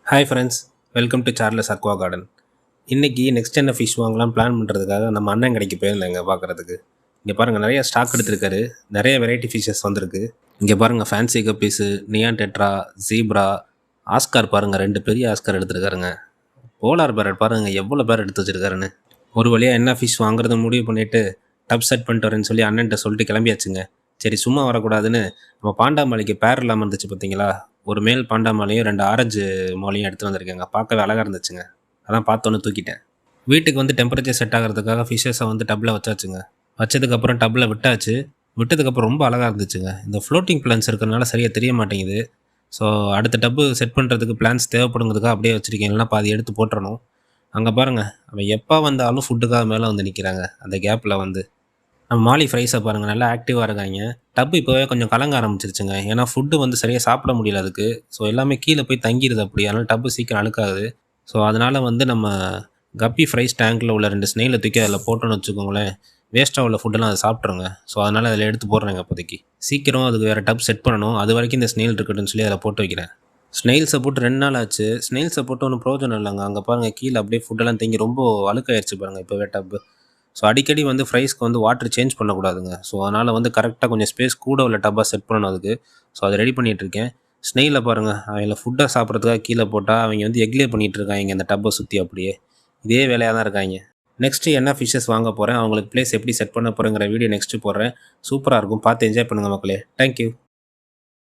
Hi friends, welcome to Charles Aqua garden. இன்றைக்கி next என்ன fish வாங்கலாம் பிளான் பண்ணுறதுக்காக நம்ம அண்ணன் கடைக்கு போயிருந்தேங்க பார்க்குறதுக்கு. இங்கே பாருங்கள், நிறைய ஸ்டாக் எடுத்திருக்காரு. நிறைய வெரைட்டி ஃபிஷ்ஷஸ் வந்திருக்கு. இங்கே பாருங்கள், fancy guppies, neon tetra, zebra, Oscar பாருங்கள், 2 பெரிய ஆஸ்கார் எடுத்துருக்காருங்க. போலார் பேரட் பாருங்கள் எவ்வளோ பேர் எடுத்து வச்சுருக்காருன்னு. ஒரு வழியாக என்ன ஃபிஷ் வாங்குறது முடிவு பண்ணிவிட்டு டப் செட் பண்ணிட்டு வரேன்னு சொல்லி அண்ணன்ட்ட சொல்லிட்டு கிளம்பியாச்சுங்க. சரி, சும்மா வரக்கூடாதுன்னு நம்ம பாண்டாமலைக்கு பேர் இல்லாமல் இருந்துச்சு பார்த்தீங்களா, ஒரு மேல் பாண்டாமலையும் 2 ஆரஞ்சு மோலையும் எடுத்துகிட்டு வந்திருக்கேங்க. பார்க்கவே அழகாக இருந்துச்சுங்க. அதான் பார்த்தோன்னு தூக்கிட்டேன். வீட்டுக்கு வந்து டெம்பரேச்சர் செட் ஆகிறதுக்காக ஃபிஷ்ஷஸை வந்து டப்பில் வச்சாச்சுங்க. வச்சதுக்கப்புறம் டப்பில் விட்டாச்சு. விட்டதுக்கப்புறம் ரொம்ப அழகாக இருந்துச்சுங்க. இந்த ஃப்ளோட்டிங் பிளான்ஸ் இருக்கிறனால சரியாக தெரிய மாட்டேங்குது. ஸோ அடுத்த டப்பு செட் பண்ணுறதுக்கு பிளான்ஸ் தேவைப்படுங்கிறதுக்காக அப்படியே வச்சுருக்கேன். இல்லைனா பாதி எடுத்து போட்டுறணும். அங்கே பாருங்கள், அவன் எப்போ வந்தாலும் ஃபுட்டுக்காக மேலே வந்து நிற்கிறாங்க. அந்த கேப்பில் வந்து நம்ம மாலி ஃப்ரைஸை பாருங்கள், நல்லா ஆக்டிவாக இருக்காங்க. டப்பு இப்போவே கொஞ்சம் கலங்க ஆரம்பிச்சிருச்சுங்க. ஏன்னா ஃபுட்டு வந்து சரியாக சாப்பிட முடியல அதுக்கு. ஸோ எல்லாமே கீழே போய் தங்கிடுது அப்படி. அதனால் டப்பு சீக்கிரம் அழுக்காகுது. ஸோ அதனால் வந்து நம்ம கப்பி ஃப்ரைஸ் டேங்க்கில் உள்ள 2 ஸ்னெயிலை தூக்கி அதில் போட்டோன்னு வச்சுக்கோங்களேன், வேஸ்ட்டாக உள்ள ஃபுட்டெல்லாம் அதை சாப்பிட்ருங்க. ஸோ அதனால் அதில் எடுத்து போடுறேங்க இப்போதைக்கு. சீக்கிரம் அதுக்கு வேறு டப் செட் பண்ணணும். அது வரைக்கும் இந்த ஸ்னெயில் இருக்கட்டும்னு சொல்லி அதில் போட்டு வைக்கிறேன். ஸ்னெயில்ஸை போட்டு 2 நாள் ஆச்சு. ஸ்னெயில்ஸை போட்டு ஒன்றும் ப்ரோஜனம் இல்லைங்க. அங்கே பாருங்கள், கீழே அப்படியே ஃபுட்டெல்லாம் தேங்கி ரொம்ப அழுக்காயிருச்சு பாருங்கள் இப்போவே டப்பு. ஸோ அடிக்கடி வந்து ஃப்ரைஸ்க்கு வந்து வாட்டர் சேஞ்ச் பண்ணக்கூடாதுங்க. ஸோ அதனால் வந்து கரெக்டாக கொஞ்சம் ஸ்பேஸ் கூட உள்ள டப்பாக செட் பண்ணணும் அதுக்கு. ஸோ அதை ரெடி பண்ணிகிட்ருக்கேன். ஸ்னெயிலில் பாருங்கள், அவங்கள ஃபுட்டை சாப்பிட்றதுக்காக கீழே போட்டால் அவங்க வந்து எக்லே பண்ணிகிட்ருக்காங்க இந்த டப்பை சுற்றி அப்படியே. இதே வேலையாக தான் இருக்காங்க. நெக்ஸ்ட்டு என்ன ஃபிஷ்ஷஸ் வாங்க போகிறேன், அவங்களுக்கு ப்ளேஸ் எப்படி செட் பண்ண போகிறேங்கிற வீடியோ நெக்ஸ்ட்டு போடுறேன். சூப்பராக இருக்கும், பார்த்து என்ஜாய் பண்ணுங்கள் மக்களே. தேங்க்யூ.